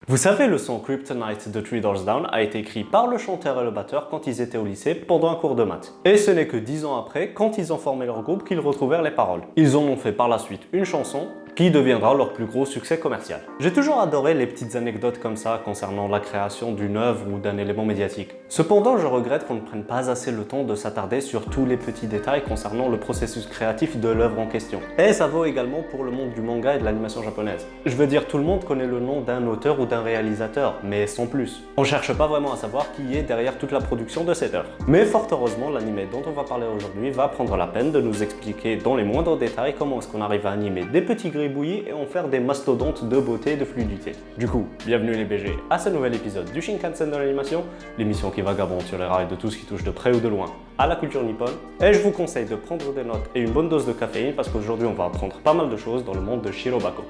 Vous savez, le son Kryptonite de Three Doors Down a été écrit par le chanteur et le batteur quand ils étaient au lycée pendant un cours de maths. Et ce n'est que 10 ans après, quand ils ont formé leur groupe, qu'ils retrouvèrent les paroles. Ils en ont fait par la suite une chanson qui deviendra leur plus gros succès commercial. J'ai toujours adoré les petites anecdotes comme ça concernant la création d'une œuvre ou d'un élément médiatique. Cependant, je regrette qu'on ne prenne pas assez le temps de s'attarder sur tous les petits détails concernant le processus créatif de l'œuvre en question. Et ça vaut également pour le monde du manga et de l'animation japonaise. Je veux dire, tout le monde connaît le nom d'un auteur ou d'un réalisateur, mais sans plus. On cherche pas vraiment à savoir qui est derrière toute la production de cette œuvre. Mais fort heureusement, l'anime dont on va parler aujourd'hui va prendre la peine de nous expliquer dans les moindres détails comment est-ce qu'on arrive à animer des petits gribouillis et en faire des mastodontes de beauté et de fluidité. Du coup, bienvenue les BG à ce nouvel épisode du Shinkansen de l'animation, l'émission qui vagabonde sur les rails de tout ce qui touche de près ou de loin à la culture nippone. Et je vous conseille de prendre des notes et une bonne dose de caféine parce qu'aujourd'hui on va apprendre pas mal de choses dans le monde de Shirobako.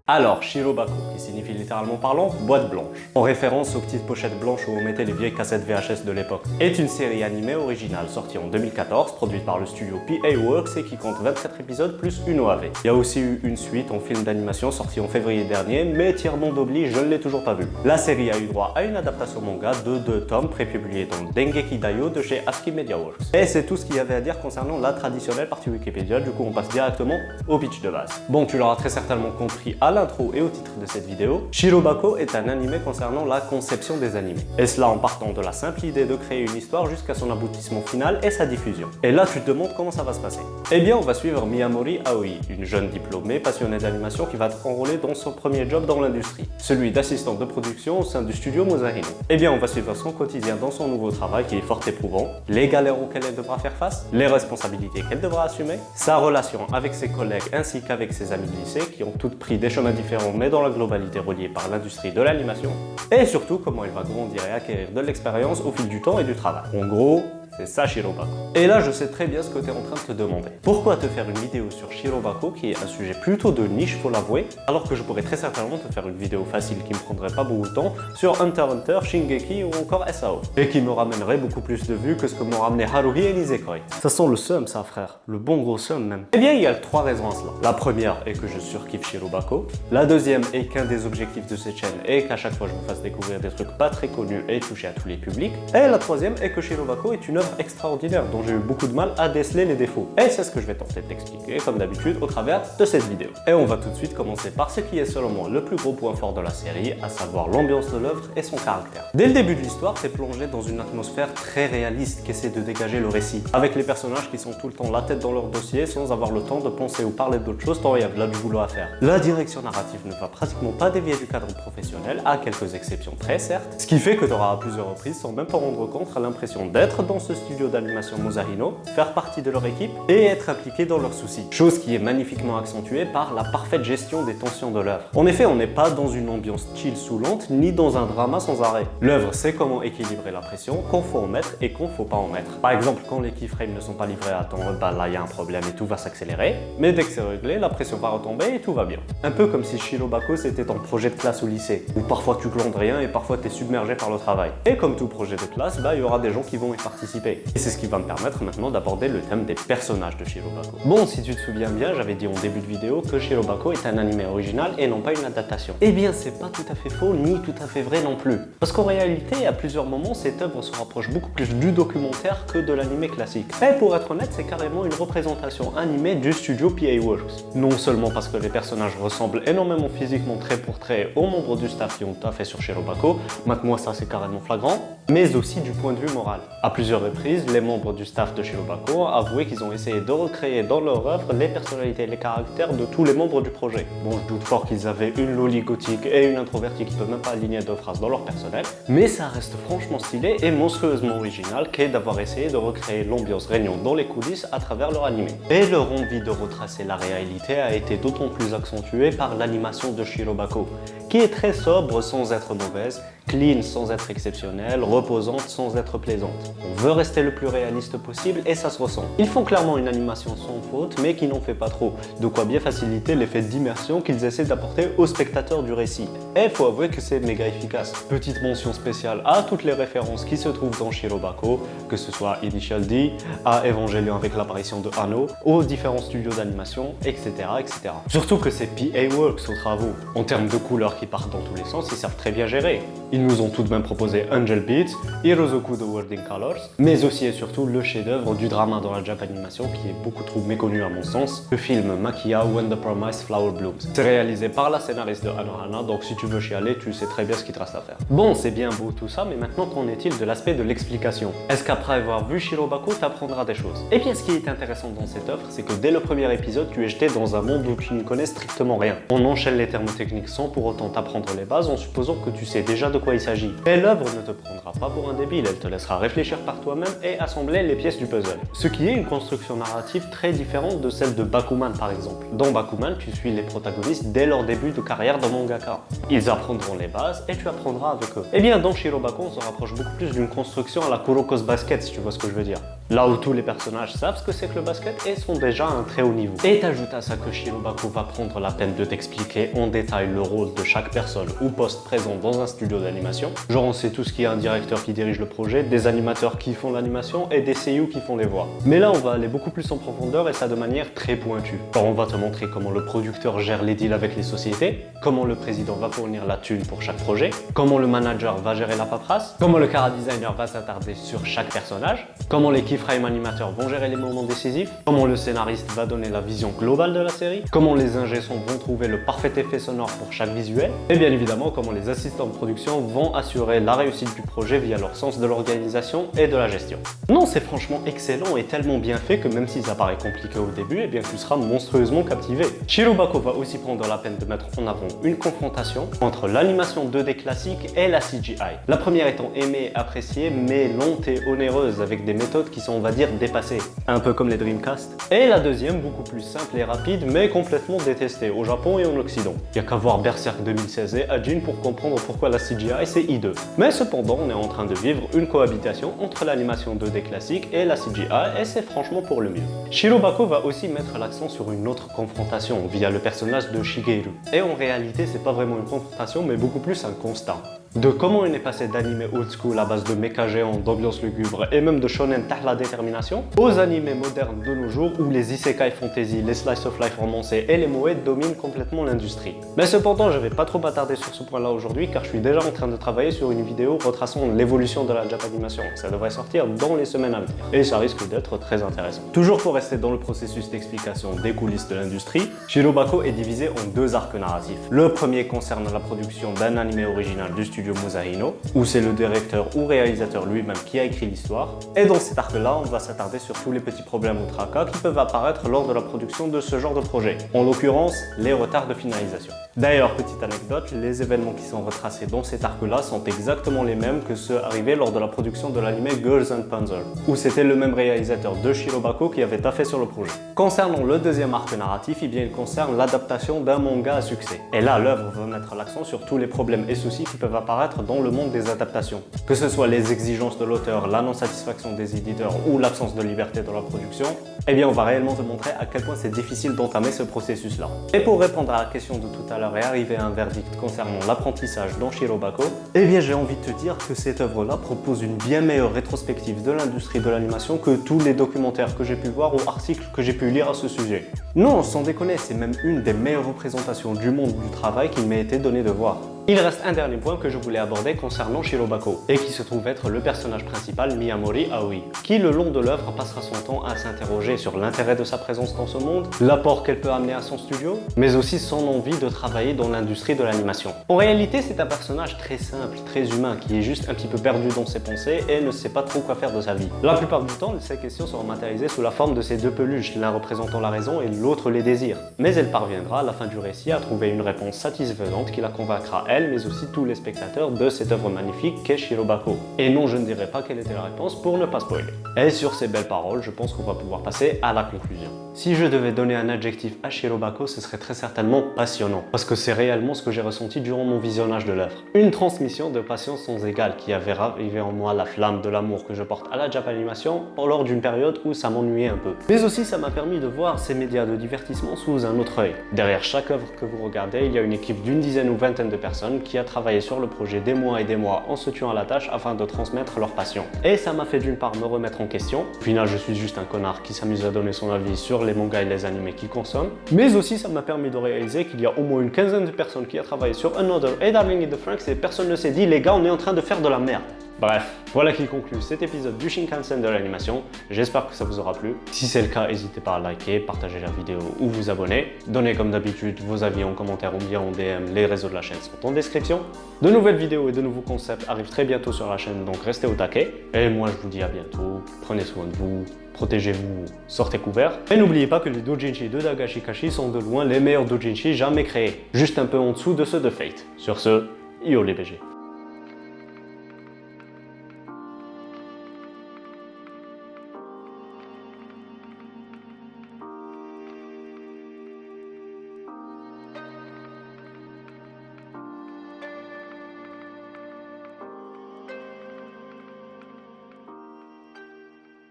Alors, Shirobako, qui signifie littéralement parlant boîte blanche, en référence aux petites pochettes blanches où on mettait les vieilles cassettes VHS de l'époque, est une série animée originale sortie en 2014, produite par le studio PA Works et qui compte 24 épisodes plus une OAV. Il y a aussi eu une suite en film d'animation sortie en février dernier, mais tiers-monde oblige, je ne l'ai toujours pas vue. La série a eu droit à une adaptation manga de 2 tomes prépubliés dans Dengeki Daioh de chez ASCII Media Works. Et c'est tout ce qu'il y avait à dire concernant la traditionnelle partie Wikipédia, du coup on passe directement au pitch de base. Bon, tu l'auras très certainement compris à l'intro et au titre de cette vidéo, Shirobako est un animé concernant la conception des animés. Et cela en partant de la simple idée de créer une histoire jusqu'à son aboutissement final et sa diffusion. Et là, tu te demandes comment ça va se passer. Eh bien, on va suivre Miyamori Aoi, une jeune diplômée passionnée d'animation qui va être enrôlée dans son premier job dans l'industrie, celui d'assistante de production au sein du studio Mosahino. Eh bien, on va suivre son quotidien dans son nouveau travail qui est fort éprouvant, les galères auxquelles elle devra faire face, les responsabilités qu'elle devra assumer, sa relation avec ses collègues ainsi qu'avec ses amis de lycée qui ont toutes pris des chemins différents mais dans la globalité reliée par l'industrie de l'animation, et surtout comment il va grandir et acquérir de l'expérience au fil du temps et du travail. En gros, c'est ça Shirobako. Et là, je sais très bien ce que tu es en train de te demander. Pourquoi te faire une vidéo sur Shirobako, qui est un sujet plutôt de niche, faut l'avouer, alors que je pourrais très certainement te faire une vidéo facile qui me prendrait pas beaucoup de temps sur Hunter x Hunter, Shingeki ou encore SAO, et qui me ramènerait beaucoup plus de vues que ce que m'ont ramené Haruhi et Nisekoi. Ça sent le seum, ça, frère. Le bon gros seum, même. Eh bien, il y a 3 raisons à cela. La première est que je surkiffe Shirobako. La deuxième est qu'un des objectifs de cette chaîne est qu'à chaque fois je vous fasse découvrir des trucs pas très connus et toucher à tous les publics. Et la troisième est que Shirobako est une œuvre extraordinaire dont j'ai eu beaucoup de mal à déceler les défauts. Et c'est ce que je vais tenter de t'expliquer, comme d'habitude, au travers de cette vidéo. Et on va tout de suite commencer par ce qui est selon moi le plus gros point fort de la série, à savoir l'ambiance de l'œuvre et son caractère. Dès le début de l'histoire, t'es plongé dans une atmosphère très réaliste qui essaie de dégager le récit, avec les personnages qui sont tout le temps la tête dans leur dossier sans avoir le temps de penser ou parler d'autre chose tant il y a là du boulot à faire. La direction narrative ne va pratiquement pas dévier du cadre professionnel, à quelques exceptions près certes, ce qui fait que tu auras à plusieurs reprises, sans même te rendre compte, l'impression d'être dans ce studio d'animation Mosahino, faire partie de leur équipe et être impliqué dans leurs soucis. Chose qui est magnifiquement accentuée par la parfaite gestion des tensions de l'œuvre. En effet, on n'est pas dans une ambiance chill saoulante, ni dans un drama sans arrêt. L'œuvre sait comment équilibrer la pression, qu'on faut en mettre et qu'on faut pas en mettre. Par exemple, quand les keyframes ne sont pas livrés à temps, bah là il y a un problème et tout va s'accélérer. Mais dès que c'est réglé, la pression va retomber et tout va bien. Un peu comme si Shirobako c'était ton projet de classe au lycée, où parfois tu glandes rien et parfois tu es submergé par le travail. Et comme tout projet de classe, bah il y aura des gens qui vont y participer. Et c'est ce qui va me permettre maintenant d'aborder le thème des personnages de Shirobako. Bon, si tu te souviens bien, j'avais dit en début de vidéo que Shirobako est un animé original et non pas une adaptation. Eh bien, c'est pas tout à fait faux, ni tout à fait vrai non plus. Parce qu'en réalité, à plusieurs moments, cette œuvre se rapproche beaucoup plus du documentaire que de l'animé classique. Et pour être honnête, c'est carrément une représentation animée du studio PA Works. Non seulement parce que les personnages ressemblent énormément physiquement trait pour trait aux membres du staff qui ont taffé sur Shirobako, moi ça c'est carrément flagrant, mais aussi du point de vue moral. À plusieurs reprises, les membres du staff de Shirobako ont avoué qu'ils ont essayé de recréer dans leur œuvre les personnalités et les caractères de tous les membres du projet. Bon, je doute fort qu'ils avaient une loli gothique et une introvertie qui peuvent même pas aligner 2 phrases dans leur personnel, mais ça reste franchement stylé et monstrueusement original qu'est d'avoir essayé de recréer l'ambiance régnante dans les coulisses à travers leur animé. Et leur envie de retracer la réalité a été d'autant plus accentuée par l'animation de Shirobako, qui est très sobre sans être mauvaise Clean sans être exceptionnelle, reposante sans être plaisante. On veut rester le plus réaliste possible et ça se ressent. Ils font clairement une animation sans faute, mais qui n'en fait pas trop, de quoi bien faciliter l'effet d'immersion qu'ils essaient d'apporter aux spectateurs du récit. Et il faut avouer que c'est méga efficace. Petite mention spéciale à toutes les références qui se trouvent dans Shirobako, que ce soit Initial D, à Evangelion avec l'apparition de Anno, aux différents studios d'animation, etc., etc. Surtout que c'est PA Works aux travaux. En termes de couleurs qui partent dans tous les sens, ils savent très bien gérer. Ils nous ont tout de même proposé Angel Beats, Hirozoku The World in Colors, mais aussi et surtout le chef-d'œuvre du drama dans la Japanimation qui est beaucoup trop méconnu à mon sens, le film Makiya When the Promised Flower Blooms. C'est réalisé par la scénariste de Anohana, donc si tu veux chialer, tu sais très bien ce qu'il te reste à faire. Bon, c'est bien beau tout ça, mais maintenant qu'en est-il de l'aspect de l'explication? Est-ce qu'après avoir vu Shirobako, t'apprendras des choses? Eh bien, ce qui est intéressant dans cette œuvre, c'est que dès le premier épisode, tu es jeté dans un monde où tu ne connais strictement rien. On enchaîne les termes techniques sans pour autant t'apprendre les bases en supposant que tu sais déjà de quoi il s'agit. Et l'œuvre ne te prendra pas pour un débile, elle te laissera réfléchir par toi-même et assembler les pièces du puzzle. Ce qui est une construction narrative très différente de celle de Bakuman par exemple. Dans Bakuman, tu suis les protagonistes dès leur début de carrière dans mangaka. Ils apprendront les bases et tu apprendras avec eux. Eh bien, dans Shirobako, on se rapproche beaucoup plus d'une construction à la Kuroko's Basket, si tu vois ce que je veux dire. Là où tous les personnages savent ce que c'est que le basket et sont déjà à un très haut niveau. Et t'ajoutes à ça que Shirobako va prendre la peine de t'expliquer en détail le rôle de chaque personne ou poste présent dans un studio d'animation. Genre on sait tout ce qu'il y a un directeur qui dirige le projet, des animateurs qui font l'animation et des seiyuu qui font les voix. Mais là on va aller beaucoup plus en profondeur et ça de manière très pointue. Alors on va te montrer comment le producteur gère les deals avec les sociétés, comment le président va fournir la thune pour chaque projet, comment le manager va gérer la paperasse, comment le chara designer va s'attarder sur chaque personnage, comment les keyframe animateurs vont gérer les moments décisifs, comment le scénariste va donner la vision globale de la série, comment les ingé-sons vont trouver le parfait effet sonore pour chaque visuel, et bien évidemment comment les assistants de production vont assurer la réussite du projet via leur sens de l'organisation et de la gestion. Non, c'est franchement excellent et tellement bien fait que même si ça paraît compliqué au début, eh bien tu seras monstrueusement captivé. Shirobako va aussi prendre la peine de mettre en avant une confrontation entre l'animation 2D classique et la CGI. La première étant aimée et appréciée, mais lente et onéreuse avec des méthodes qui sont, on va dire, dépassées. Un peu comme les Dreamcast. Et la deuxième, beaucoup plus simple et rapide, mais complètement détestée au Japon et en Occident. Il n'y a qu'à voir Berserk 2016 et Ajin pour comprendre pourquoi la CGI c'est hideux. Mais cependant, on est en train de vivre une cohabitation entre l'animation 2D classique et la CGI et c'est franchement pour le mieux. Shirobako va aussi mettre l'accent sur une autre confrontation via le personnage de Shigeru. Et en réalité, c'est pas vraiment une confrontation mais beaucoup plus un constat. De comment on est passé d'anime old school à base de méca géants, d'ambiance lugubre et même de shonen tah la détermination, aux animés modernes de nos jours où les isekai fantasy, les slice of life romancés et les moe dominent complètement l'industrie. Mais cependant, je vais pas trop m'attarder sur ce point-là aujourd'hui car je suis déjà en train de travailler sur une vidéo retraçant l'évolution de la Japanimation. Ça devrait sortir dans les semaines à venir et ça risque d'être très intéressant. Toujours pour rester dans le processus d'explication des coulisses de l'industrie, Shirobako est divisé en deux arcs narratifs. Le premier concerne la production d'un animé original du studio Musahino, où c'est le directeur ou réalisateur lui-même qui a écrit l'histoire. Et dans cet arc-là, on va s'attarder sur tous les petits problèmes ou tracas qui peuvent apparaître lors de la production de ce genre de projet. En l'occurrence, les retards de finalisation. D'ailleurs, petite anecdote, les événements qui sont retracés dans cet arc-là sont exactement les mêmes que ceux arrivés lors de la production de l'anime Girls and Panzer, où c'était le même réalisateur de Shirobako qui avait taffé sur le projet. Concernant le deuxième arc narratif, eh bien, il concerne l'adaptation d'un manga à succès. Et là, l'œuvre va mettre l'accent sur tous les problèmes et soucis qui peuvent apparaître dans le monde des adaptations. Que ce soit les exigences de l'auteur, la non-satisfaction des éditeurs ou l'absence de liberté dans la production, eh bien, on va réellement te montrer à quel point c'est difficile d'entamer ce processus-là. Et pour répondre à la question de tout à l'heure et arriver à un verdict concernant l'apprentissage dans Shirobako, eh bien, j'ai envie de te dire que cette œuvre-là propose une bien meilleure rétrospective de l'industrie de l'animation que tous les documentaires que j'ai pu voir ou articles que j'ai pu lire à ce sujet. Non, sans déconner, c'est même une des meilleures représentations du monde du travail qu'il m'a été donné de voir. Il reste un dernier point que je voulais aborder concernant Shirobako, et qui se trouve être le personnage principal Miyamori Aoi, qui le long de l'œuvre passera son temps à s'interroger sur l'intérêt de sa présence dans ce monde, l'apport qu'elle peut amener à son studio, mais aussi son envie de travailler dans l'industrie de l'animation. En réalité, c'est un personnage très simple, très humain, qui est juste un petit peu perdu dans ses pensées et ne sait pas trop quoi faire de sa vie. La plupart du temps, ses questions seront matérialisées sous la forme de ces deux peluches, l'un représentant la raison et l'autre les désirs. Mais elle parviendra à la fin du récit à trouver une réponse satisfaisante qui la convaincra elle, mais aussi tous les spectateurs de cette œuvre magnifique qu'est Shirobako. Et non, je ne dirai pas quelle était la réponse pour ne pas spoiler. Et sur ces belles paroles, je pense qu'on va pouvoir passer à la conclusion. Si je devais donner un adjectif à Shirobako, ce serait très certainement passionnant, parce que c'est réellement ce que j'ai ressenti durant mon visionnage de l'œuvre. Une transmission de passion sans égale qui avait ravivé en moi la flamme de l'amour que je porte à la Japanimation lors d'une période où ça m'ennuyait un peu. Mais aussi ça m'a permis de voir ces médias de divertissement sous un autre œil. Derrière chaque œuvre que vous regardez, il y a une équipe d'une dizaine ou vingtaine de personnes qui a travaillé sur le projet des mois et des mois en se tuant à la tâche afin de transmettre leur passion. Et ça m'a fait d'une part me remettre en question. Au final, je suis juste un connard qui s'amuse à donner son avis sur les mangas et les animés qu'il consomme. Mais aussi, ça m'a permis de réaliser qu'il y a au moins une quinzaine de personnes qui a travaillé sur Another et Darling in the Franxx et personne ne s'est dit, les gars, on est en train de faire de la merde. Bref, voilà qui conclut cet épisode du Shinkansen de l'animation. J'espère que ça vous aura plu. Si c'est le cas, n'hésitez pas à liker, partager la vidéo ou vous abonner. Donnez comme d'habitude vos avis en commentaire ou bien en DM, les réseaux de la chaîne sont en description. De nouvelles vidéos et de nouveaux concepts arrivent très bientôt sur la chaîne, donc restez au taquet. Et moi je vous dis à bientôt, prenez soin de vous, protégez-vous, sortez couverts. Et n'oubliez pas que les doujinshi de Dagashikashi sont de loin les meilleurs doujinshi jamais créés, juste un peu en dessous de ceux de Fate. Sur ce, yo les BG.